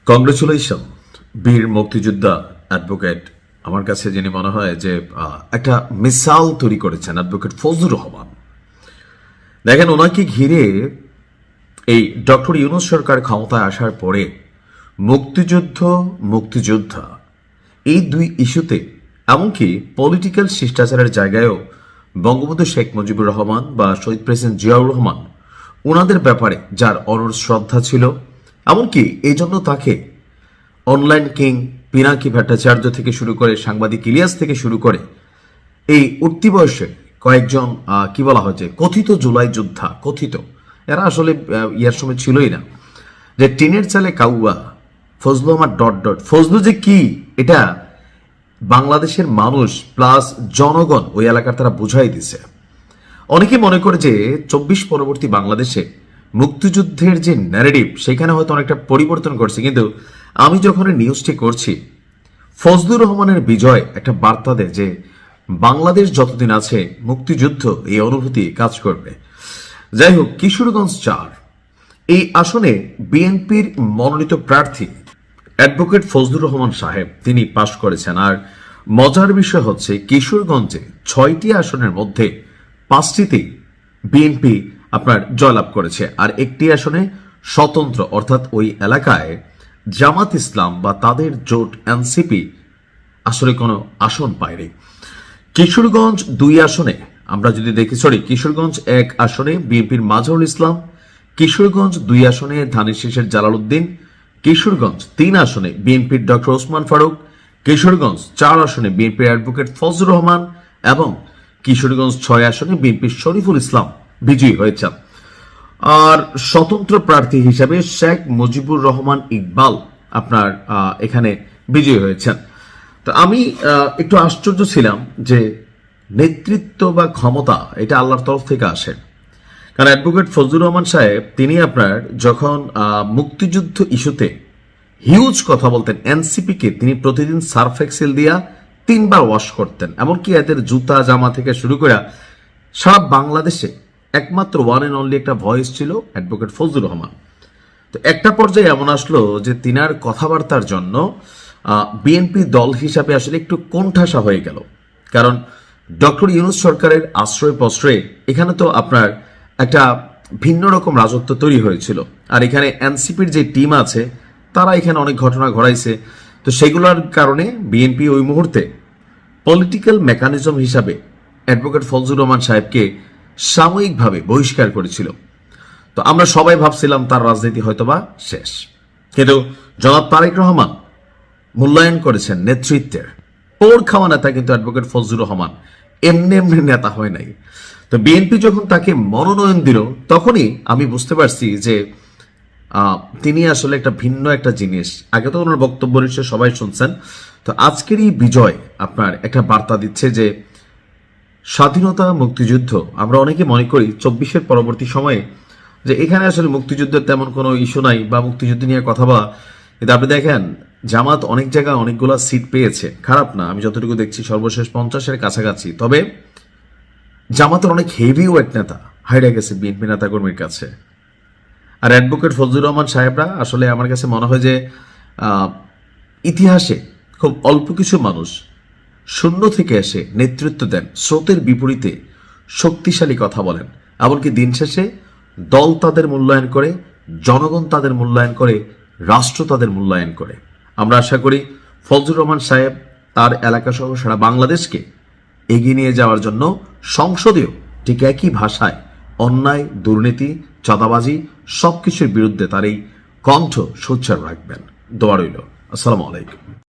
Congratulation বীর মুক্তিযোদ্ধা advocate আমার কাছে যিনি মনে হয় যে একটা মিসাল তৈরি করেছেন অ্যাডভোকেট ফজলুর রহমান। দেখেন, ওনাকে ঘিরে এই ডক্টর ইউনূস সরকার ক্ষমতায় আসার পরে মুক্তিযুদ্ধ মুক্তিযোদ্ধা এই দুই ইস্যুতে এমনকি পলিটিক্যাল শিষ্টাচারের জায়গায়ও বঙ্গবন্ধু শেখ মুজিবুর রহমান বা শহীদ প্রেসিডেন্ট জিয়াউর রহমান ওনাদের ব্যাপারে যার অনর শ্রদ্ধা ছিল, এমনকি এই জন্য তাকে অনলাইন কিং পিনাকি ভট্টাচার্য থেকে শুরু করে সাংবাদিক ইলিয়াস থেকে শুরু করে এই উঠতি বয়সে কয়েকজন কি বলা হয় যে কথিত জুলাই যোদ্ধা, কথিত এরা আসলে ইয়ার সময় ছিলই না, যে টিনের চালে কাউয়া ফজলু আমার ডট ডট ফজলু যে কি এটা বাংলাদেশের মানুষ প্লাস জনগণ ওই এলাকার তারা বুঝাই দিছে। অনেকে মনে করে যে ২৪ পরবর্তী বাংলাদেশে মুক্তিযুদ্ধের যে ন্যারেটিভ সেখানে হয়তো অনেকটা পরিবর্তন করছে, কিন্তু আমি যখন নিউজটি করছি ফজলুর রহমানের বিজয় একটা বার্তা দেয় যে বাংলাদেশ যতদিন আছে মুক্তিযুদ্ধ এই অনুভূতি কাজ করবে। যাই হোক, কিশোরগঞ্জ ৪ এই আসনে বিএনপির মনোনীত প্রার্থী অ্যাডভোকেট ফজলুর রহমান সাহেব তিনি পাশ করেছেন। আর মজার বিষয় হচ্ছে কিশোরগঞ্জে ৬টি আসনের মধ্যে ৫টিতেই বিএনপি আপনার জয়লাভ করেছে, আর একটি আসনে স্বতন্ত্র অর্থাৎ ওই এলাকায় জামাত ইসলাম বা তাদের জোট এনসিপি আসলে কোনো আসন পায়নি। কিশোরগঞ্জ ২ আসনে আমরা যদি দেখি, কিশোরগঞ্জ ১ আসনে বিএনপির মাজহারুল ইসলাম, কিশোরগঞ্জ ২ আসনে ধানের শীষের জালালউদ্দিন, কিশোরগঞ্জ ৩ আসনে বিএনপির ডক্টর ওসমান ফারুক, কিশোরগঞ্জ ৪ আসনে বিএনপির অ্যাডভোকেট ফজলুর রহমান এবং কিশোরগঞ্জ ৬ আসনে বিএনপির শরীফুল ইসলাম বিজয়ী হয়েছেন। আর স্বতন্ত্র প্রার্থী হিসাবে শেখ মুজিবুর রহমান ইকবাল আপনার এখানে বিজয়ী হয়েছেন। তো আমি একটু আশ্চর্য ছিলাম যে নেতৃত্ব বা ক্ষমতা এটা আল্লাহর তরফ থেকে আসে। কারণ অ্যাডভোকেট ফজলুর রহমান সাহেব তিনি আপনার যখন মুক্তিযুদ্ধ ইস্যুতে হিউজ কথা বলতেন, এনসিপিকে তিনি প্রতিদিন সার্ফ এক্সেল দিয়া ৩বার ওয়াশ করতেন, এমনকি এদের জুতা জামা থেকে শুরু করে সারা বাংলাদেশে একমাত্র ওয়ান এন্ড অনলি একটা ভয়েস ছিল অ্যাডভোকেট ফজলুর রহমান। তো একটা পর্যায়ে এমন আসলো যে তিনার কথাবার্তার জন্য বিএনপি দল হিসাবে আসলে একটু কোণঠাসা হয়ে গেল। কারণ ডক্টর ইউনূস সরকারের আশ্রয় প্রশ্রয়ে এখানে তো আপনার একটা ভিন্ন রকম রাজত্ব তৈরি হয়েছিল, আর এখানে এনসিপির যে টিম আছে তারা এখানে অনেক ঘটনা ঘটাইছে। তো সেগুলোর কারণে বিএনপি ওই মুহূর্তে পলিটিক্যাল মেকানিজম হিসাবে অ্যাডভোকেট ফজলুর রহমান সাহেবকে সাময়িকভাবে বহিষ্কার করেছিল। তো আমরা সবাই ভাবছিলাম তার রাজনীতি হয়তোবা শেষ, কিন্তু জনাব তারেক রহমান মূল্যায়ন করেছেন নেতৃত্বের পোড় খাওয়া নেতা, কিন্তু অ্যাডভোকেট ফজলুর রহমান এমনি এমনি নেতা হয় নাই। তো বিএনপি যখন তাকে মনোনয়ন দিল তখনই আমি বুঝতে পারছি যে তিনি আসলে একটা ভিন্ন একটা জিনিস। আগে তো ওনার বক্তব্য নিশ্চয় সবাই শুনছেন। তো আজকের এই বিজয় আপনার একটা বার্তা দিচ্ছে যে স্বাধীনতা মুক্তিযুদ্ধ আমরা অনেকে মনে করি ২৪-এর পরবর্তী সময়ে যে এখানে আসলে মুক্তিযুদ্ধের তেমন কোনো ইস্যু নাই বা মুক্তিযুদ্ধ নিয়ে কথা বলা, কিন্তু আপনি দেখেন জামাত অনেক জায়গায় অনেকগুলো সিট পেয়েছে, খারাপ না, আমি যতটুকু দেখছি সর্বশেষ 50-এর কাছাকাছি। তবে জামাতের অনেক হেভি ওয়েট নেতা হাইরে গেছে বিএনপি নেতাকর্মীর কাছে। আর অ্যাডভোকেট ফজলুর রহমান সাহেবরা আসলে আমার কাছে মনে হয় যে ইতিহাসে খুব অল্প কিছু মানুষ শূন্য থেকে এসে নেতৃত্ব দেন, স্রোতের বিপরীতে শক্তিশালী কথা বলেন, এমনকি দিন শেষে দল তাদের মূল্যায়ন করে, জনগণ তাদের মূল্যায়ন করে, রাষ্ট্র তাদের মূল্যায়ন করে। আমরা আশা করি ফজলুর রহমান সাহেব তার এলাকা সহ সারা বাংলাদেশকে এগিয়ে নিয়ে যাওয়ার জন্য সংসদেও ঠিক একই ভাষায় অন্যায়, দুর্নীতি, চাঁদাবাজি সবকিছুর বিরুদ্ধে তার এই কণ্ঠ সোচ্চার রাখবেন। দোয়া রইল। আসসালামু আলাইকুম।